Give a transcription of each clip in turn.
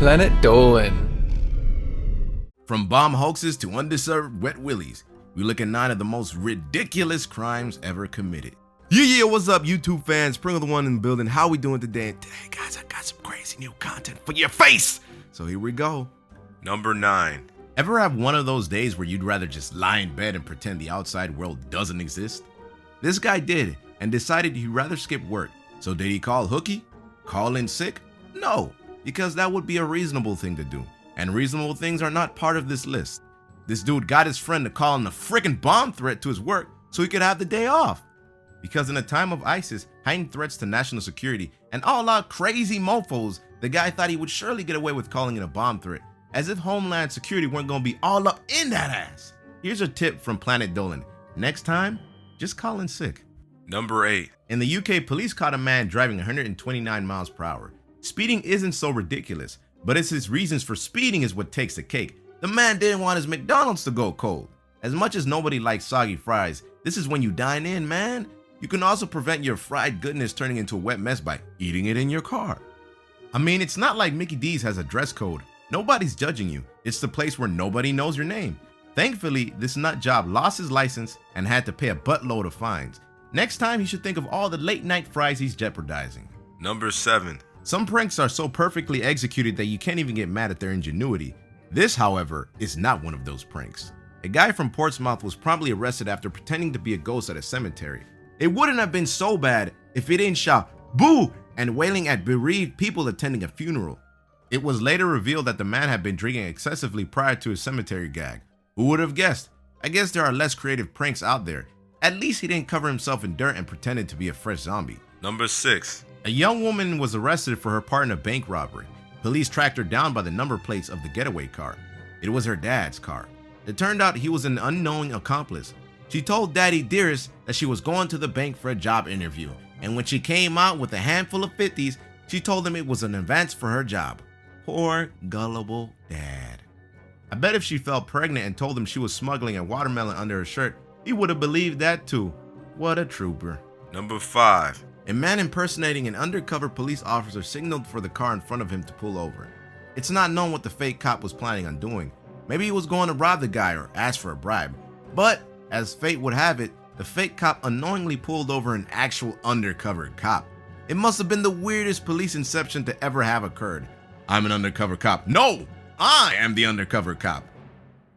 Planet Dolan. From bomb hoaxes to undeserved wet willies, we look at 9 of the most ridiculous crimes ever committed. Yeah, what's up YouTube fans? Pringle the one in the building. How we doing today? And today, guys, I got some crazy new content for your face. So here we go. Number 9. Ever have one of those days where you'd rather just lie in bed and pretend the outside world doesn't exist? This guy did and decided he'd rather skip work. So did he call hooky? Call in sick? No, because that would be a reasonable thing to do. And reasonable things are not part of this list. This dude got his friend to call in a freaking bomb threat to his work so he could have the day off. Because in a time of ISIS, heightened threats to national security, and all-out crazy mofos, the guy thought he would surely get away with calling it a bomb threat, as if Homeland Security weren't gonna be all up in that ass. Here's a tip from Planet Dolan. Next time, just call in sick. Number 8. In the UK, police caught a man driving 129 miles per hour. Speeding isn't so ridiculous, but it's his reasons for speeding is what takes the cake. The man didn't want his McDonald's to go cold. As much as nobody likes soggy fries, this is when you dine in, man. You can also prevent your fried goodness turning into a wet mess by eating it in your car. I mean, it's not like Mickey D's has a dress code. Nobody's judging you. It's the place where nobody knows your name. Thankfully, this nut job lost his license and had to pay a buttload of fines. Next time, he should think of all the late night fries he's jeopardizing. Number 7. Some pranks are so perfectly executed that you can't even get mad at their ingenuity. This, however, is not one of those pranks. A guy from Portsmouth was promptly arrested after pretending to be a ghost at a cemetery. It wouldn't have been so bad if he didn't shout "boo" and wailing at bereaved people attending a funeral. It was later revealed that the man had been drinking excessively prior to his cemetery gag. Who would have guessed? I guess there are less creative pranks out there. At least he didn't cover himself in dirt and pretended to be a fresh zombie. Number 6. A young woman was arrested for her part in a bank robbery. Police tracked her down by the number plates of the getaway car. It was her dad's car. It turned out he was an unknowing accomplice. She told Daddy Dearest that she was going to the bank for a job interview, and when she came out with a handful of 50s, she told him it was an advance for her job. Poor, gullible dad. I bet if she felt pregnant and told him she was smuggling a watermelon under her shirt, he would have believed that too. What a trooper. Number 5. A man impersonating an undercover police officer signaled for the car in front of him to pull over. It's not known what the fake cop was planning on doing. Maybe he was going to rob the guy or ask for a bribe. But, as fate would have it, the fake cop unknowingly pulled over an actual undercover cop. It must have been the weirdest police inception to ever have occurred. I'm an undercover cop. No! I am the undercover cop.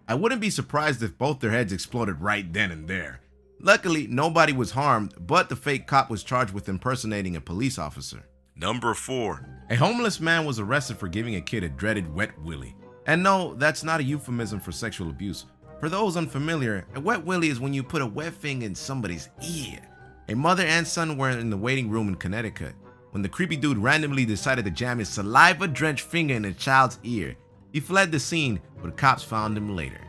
I wouldn't be surprised if both their heads exploded right then and there. Luckily, nobody was harmed, but the fake cop was charged with impersonating a police officer. Number 4. A homeless man was arrested for giving a kid a dreaded wet willy. And no, that's not a euphemism for sexual abuse. For those unfamiliar, a wet willy is when you put a wet finger in somebody's ear. A mother and son were in the waiting room in Connecticut when the creepy dude randomly decided to jam his saliva-drenched finger in a child's ear. He fled the scene, but cops found him later.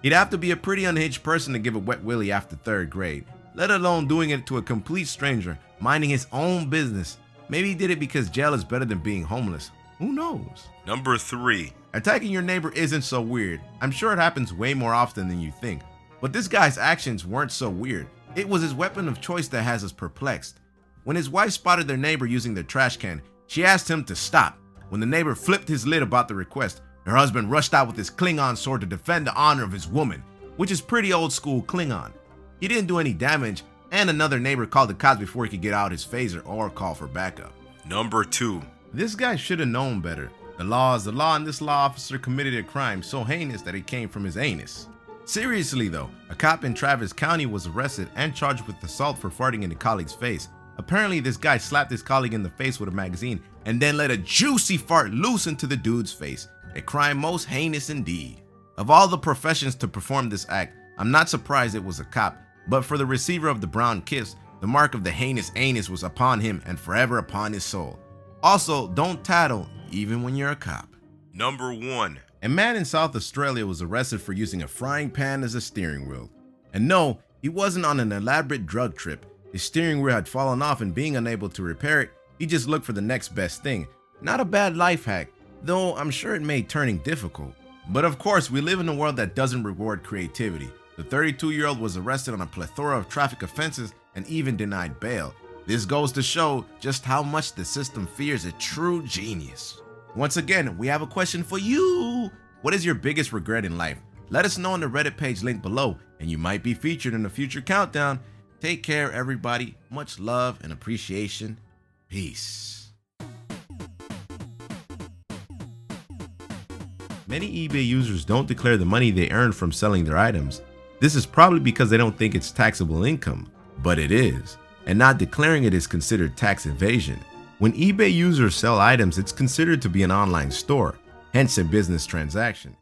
He'd have to be a pretty unhinged person to give a wet willy after 3rd grade, let alone doing it to a complete stranger, minding his own business. Maybe he did it because jail is better than being homeless. Who knows? Number 3. Attacking your neighbor isn't so weird. I'm sure it happens way more often than you think. But this guy's actions weren't so weird. It was his weapon of choice that has us perplexed. When his wife spotted their neighbor using their trash can, she asked him to stop. When the neighbor flipped his lid about the request, her husband rushed out with his Klingon sword to defend the honor of his woman, which is pretty old school Klingon. He didn't do any damage, and another neighbor called the cops before he could get out his phaser or call for backup. Number 2. This guy should have known better. The law is the law, and this law officer committed a crime so heinous that it came from his anus. Seriously though, a cop in Travis County was arrested and charged with assault for farting in a colleague's face. Apparently this guy slapped his colleague in the face with a magazine and then let a juicy fart loose into the dude's face. A crime most heinous indeed. Of all the professions to perform this act, I'm not surprised it was a cop, but for the receiver of the brown kiss, the mark of the heinous anus was upon him and forever upon his soul. Also, don't tattle, even when you're a cop. Number 1. A man in South Australia was arrested for using a frying pan as a steering wheel. And no, he wasn't on an elaborate drug trip. His steering wheel had fallen off, and being unable to repair it, he just looked for the next best thing. Not a bad life hack, though I'm sure it made turning difficult. But of course, we live in a world that doesn't reward creativity. The 32-year-old was arrested on a plethora of traffic offenses and even denied bail. This goes to show just how much the system fears a true genius. Once again, we have a question for you. What is your biggest regret in life? Let us know on the Reddit page linked below, and you might be featured in a future countdown. Take care, everybody. Much love and appreciation. Peace. Many eBay users don't declare the money they earn from selling their items. This is probably because they don't think it's taxable income, but it is, and not declaring it is considered tax evasion. When eBay users sell items, it's considered to be an online store, hence a business transaction.